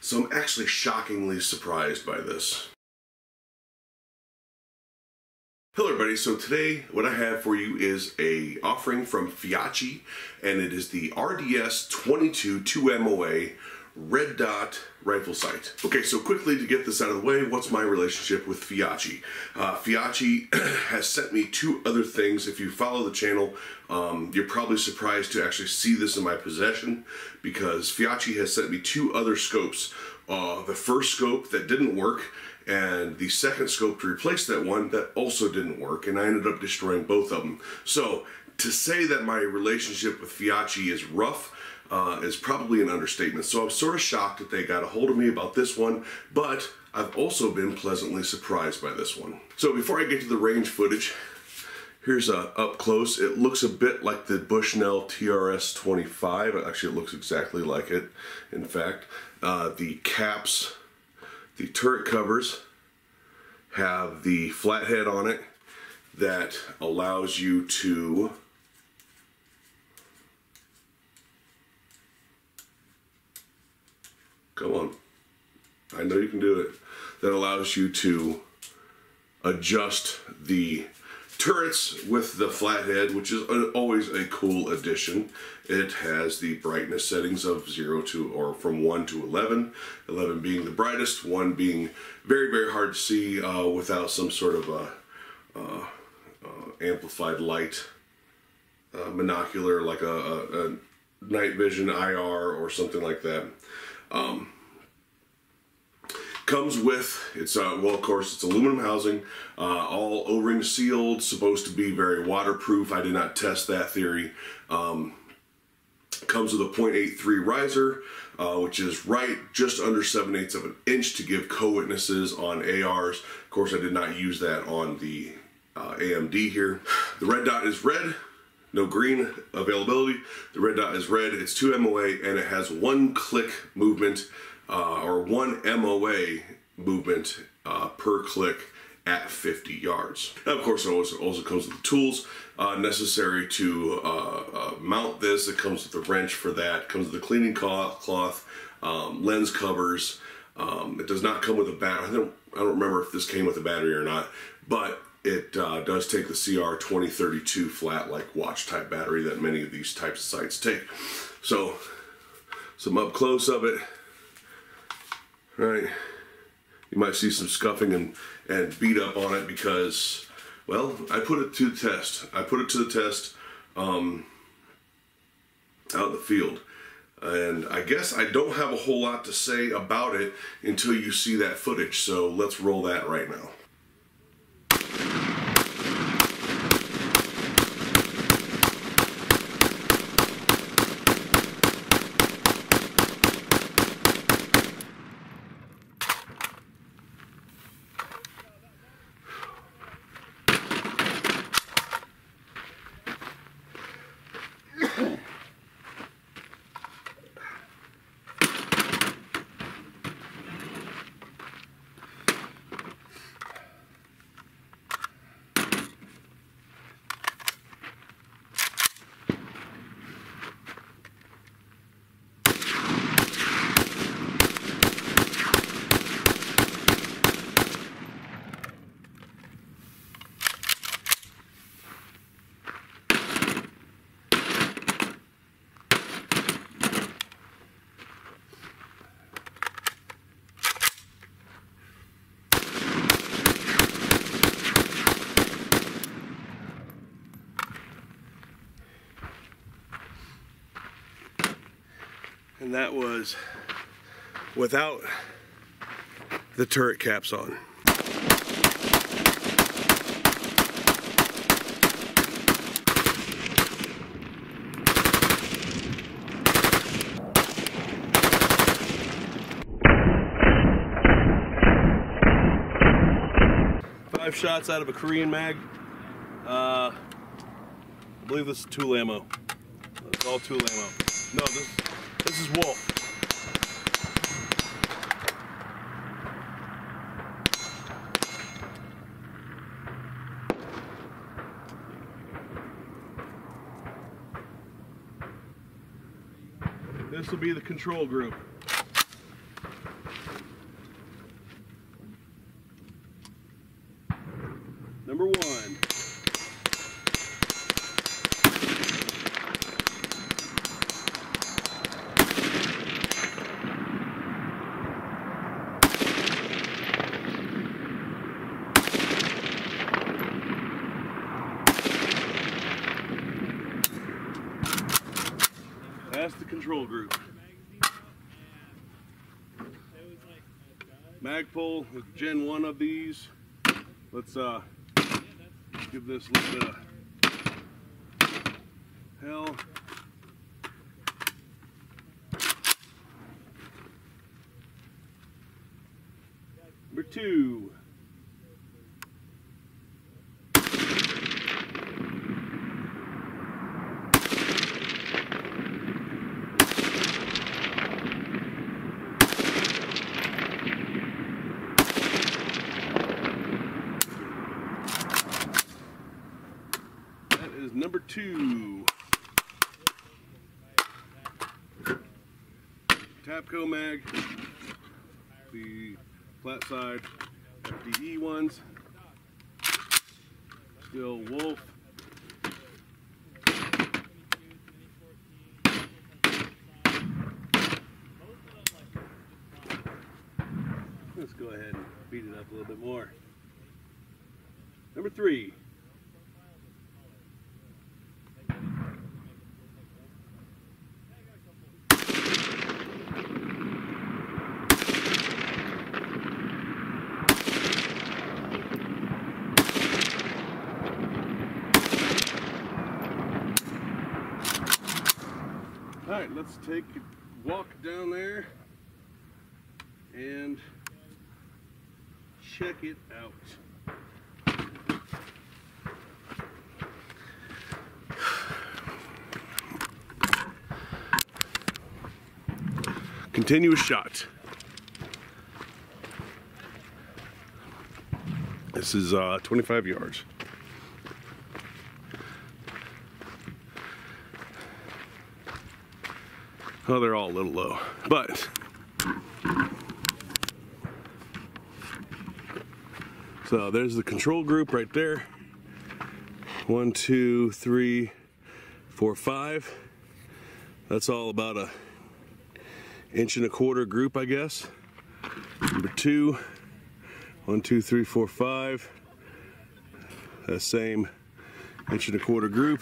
So I'm actually shockingly surprised by this. Hello everybody, so today what I have for you is a offering from Feyachi, and it is the RDS-22 2MOA red dot rifle sight. Okay, so quickly to get this out of the way, what's my relationship with Feyachi? Feyachi has sent me two other things. If you follow the channel, you're probably surprised to actually see this in my possession, because Feyachi has sent me two other scopes. The first scope that didn't work, and the second scope to replace that one that also didn't work, and I ended up destroying both of them. So to say that my relationship with Feyachi is rough is probably an understatement. So I'm sort of shocked that they got a hold of me about this one, but I've also been pleasantly surprised by this one. So before I get to the range footage, here's up close. It looks a bit like the Bushnell TRS-25. Actually, it looks exactly like it, in fact. The caps, the turret covers have the flathead on it that allows you to come on, I know you can do it. That allows you to adjust the turrets with the flathead, which is always a cool addition. It has the brightness settings of 0 to, or from 1 to 11. 11 being the brightest, 1 being very, very hard to see without some sort of amplified light monocular, like a night vision IR or something like that. Comes with, it's well, of course, it's aluminum housing, all O-ring sealed, supposed to be very waterproof. I did not test that theory. Comes with a .83 riser, which is right just under 7/8 of an inch to give co-witnesses on ARs. Of course, I did not use that on the AMD here. The red dot is red. No green availability. The red dot is red. It's 2 MOA, and it has 1 click movement, or 1 MOA movement per click at 50 yards. Now, of course, it also comes with the tools necessary to mount this. It comes with a wrench for that. It comes with a cleaning cloth, lens covers. It does not come with a battery. I don't remember if this came with a battery or not, but it does take the CR2032 flat, like watch type battery that many of these types of sights take. So some up close of it. Right, you might see some scuffing and beat up on it because, well, I put it to the test. I put it to the test out in the field. And I guess I don't have a whole lot to say about it until you see that footage. So let's roll that right now. And that was without the turret caps on. Five shots out of a Korean mag. I believe this is tool ammo. It's all tool ammo. No, this is Wolf. This will be the control group. Magpul is Gen 1 of these. Let's give this a little bit of hell. Number 2. Number 2. Tapco mag, the flat side FDE ones, still Wolf. Let's go ahead and beat it up a little bit more. Number 3. Alright, let's take a walk down there and check it out. Continuous shot. This is 25 yards. Oh, they're all a little low, but so there's the control group right there. 1, 2, 3, 4, 5. That's all about a 1.25 inch group, I guess. Number 2, 1, 2, 3, 4, 5. That same 1.25 inch group.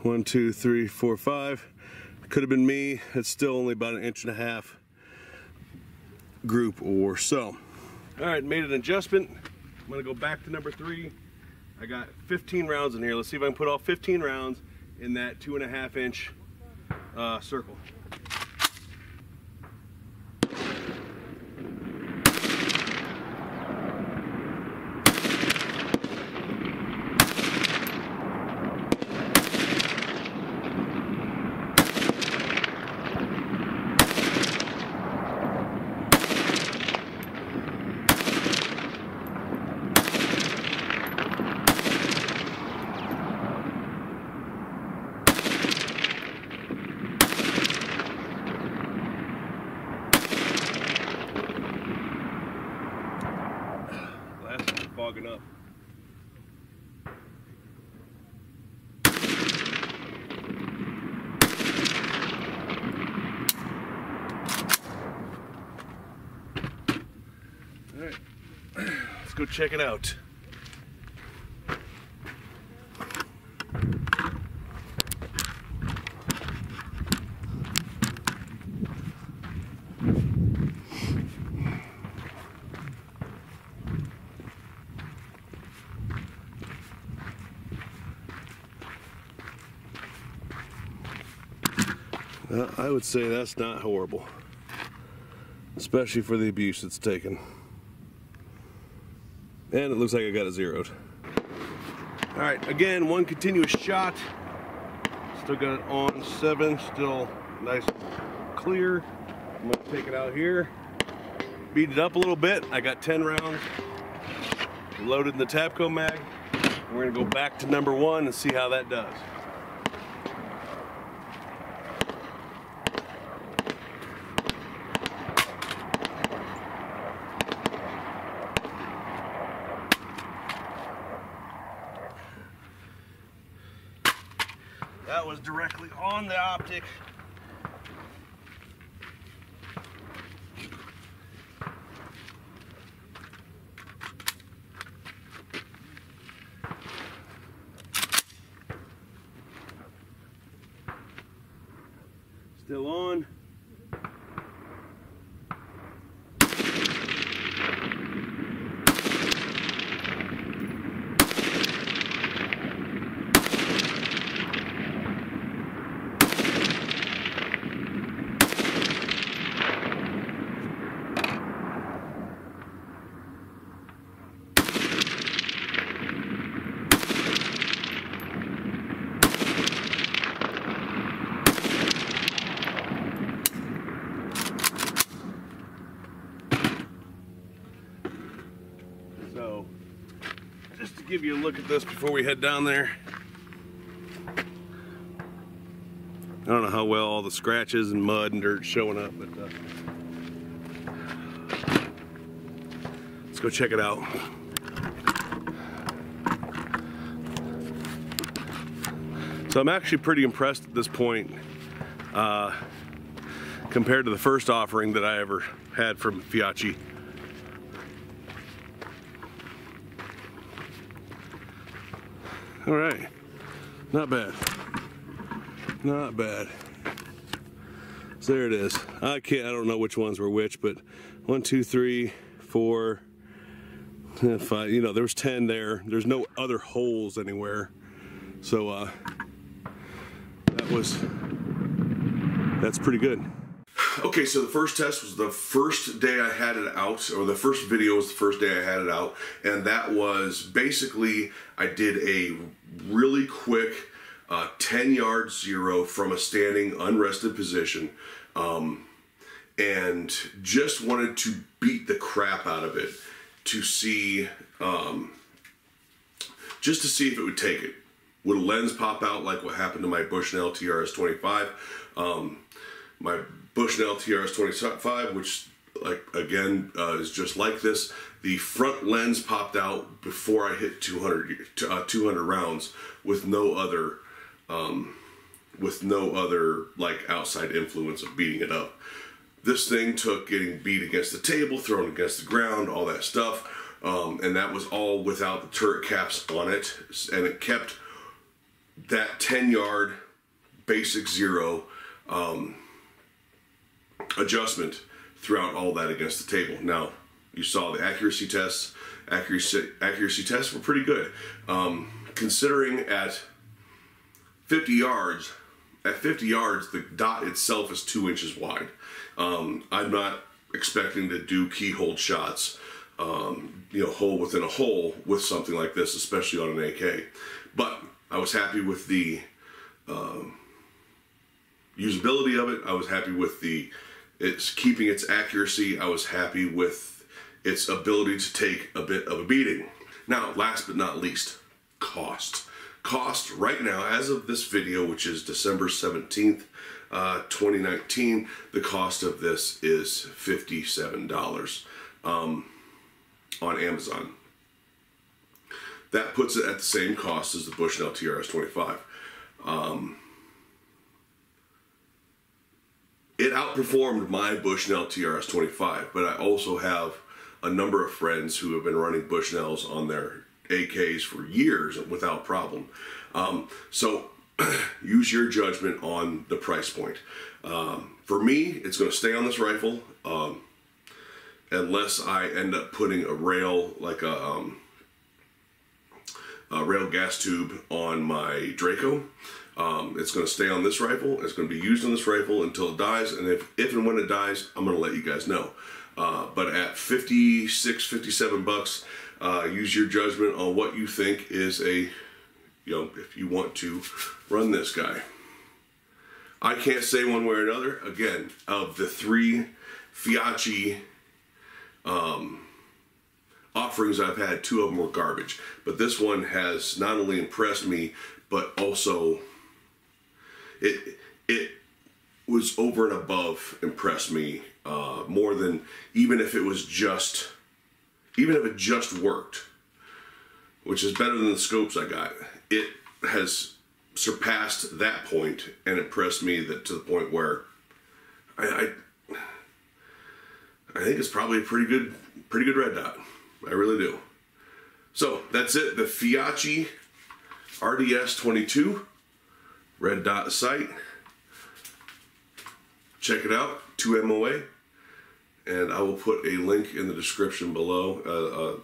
1, 2, 3, 4, 5. Could have been me. It's still only about 1.5 inch group or so. All right, made an adjustment. I'm gonna go back to number 3. I got 15 rounds in here. Let's see if I can put all 15 rounds in that 2.5 inch circle. Fogging up. All right, let's go check it out. I would say that's not horrible, especially for the abuse it's taken. And it looks like I got it zeroed. All right, again, one continuous shot. Still got it on 7, still nice and clear. I'm gonna take it out here, beat it up a little bit. I got 10 rounds loaded in the Tapco mag. We're gonna go back to number 1 and see how that does. That was directly on the optic. Still on. give you a look at this before we head down there. I don't know how well all the scratches and mud and dirt showing up, but let's go check it out. So I'm actually pretty impressed at this point compared to the first offering that I ever had from Feyachi. All right, not bad. Not bad. So there it is. I don't know which ones were which, but 1, 2, 3, 4, 5. You know, there was 10 there. There's no other holes anywhere. So that's pretty good. Okay, so the first test was the first day I had it out, or the first video was the first day I had it out, and that was basically I did a really quick 10-yard zero from a standing unrested position, and just wanted to beat the crap out of it to see, just to see if it would take it. Would a lens pop out like what happened to my Bushnell TRS-25? My Bushnell TRS-25, which, like, again, is just like this. The front lens popped out before I hit 200 rounds with no other like outside influence of beating it up. This thing took getting beat against the table, thrown against the ground, all that stuff, and that was all without the turret caps on it, and it kept that 10-yard basic zero adjustment throughout all that against the table. Now, you saw the accuracy tests. Accuracy tests were pretty good. Considering at 50 yards, the dot itself is 2 inches wide. I'm not expecting to do keyhole shots, you know, hole within a hole with something like this, especially on an AK. But I was happy with the usability of it. I was happy with it's keeping its accuracy. I was happy with its ability to take a bit of a beating. Now, last but not least, cost. Cost right now, as of this video, which is December 17th, 2019, the cost of this is $57 on Amazon. That puts it at the same cost as the Bushnell TRS-25. It outperformed my Bushnell TRS-25, but I also have a number of friends who have been running Bushnells on their AKs for years without problem. So use your judgment on the price point. For me, it's going to stay on this rifle unless I end up putting a rail, like a rail gas tube on my Draco. It's going to stay on this rifle. It's going to be used on this rifle until it dies, and if and when it dies, I'm going to let you guys know. But at 56, 57 bucks, use your judgment on what you think is a, you know, if you want to run this guy. I can't say one way or another. Again, of the 3 Feyachi offerings I've had, 2 of them were garbage. But this one has not only impressed me, but also it was over and above impressed me more than even if it just worked, which is better than the scopes I got. It has surpassed that point and impressed me to the point where I think it's probably a pretty good red dot. I really do. So that's it. The Feyachi RDS-22 red dot sight. Check it out. 2 MOA. And I will put a link in the description below.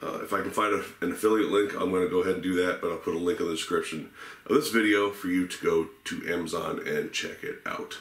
If I can find an affiliate link, I'm going to go ahead and do that, but I'll put a link in the description of this video for you to go to Amazon and check it out.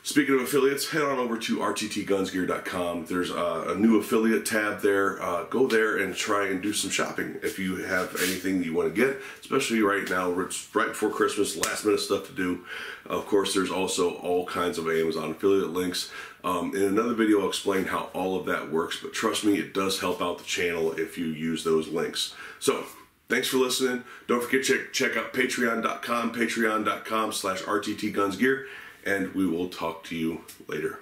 Speaking of affiliates, head on over to rttgunsgear.com. There's a new affiliate tab there. Go there and try and do some shopping if you have anything that you want to get, especially right now. It's right before Christmas, last minute stuff to do. Of course, there's also all kinds of Amazon affiliate links. In another video, I'll explain how all of that works, but trust me, it does help out the channel if you use those links. So, Thanks for listening. Don't forget to check out patreon.com/RTTGunsGear, and we will talk to you later.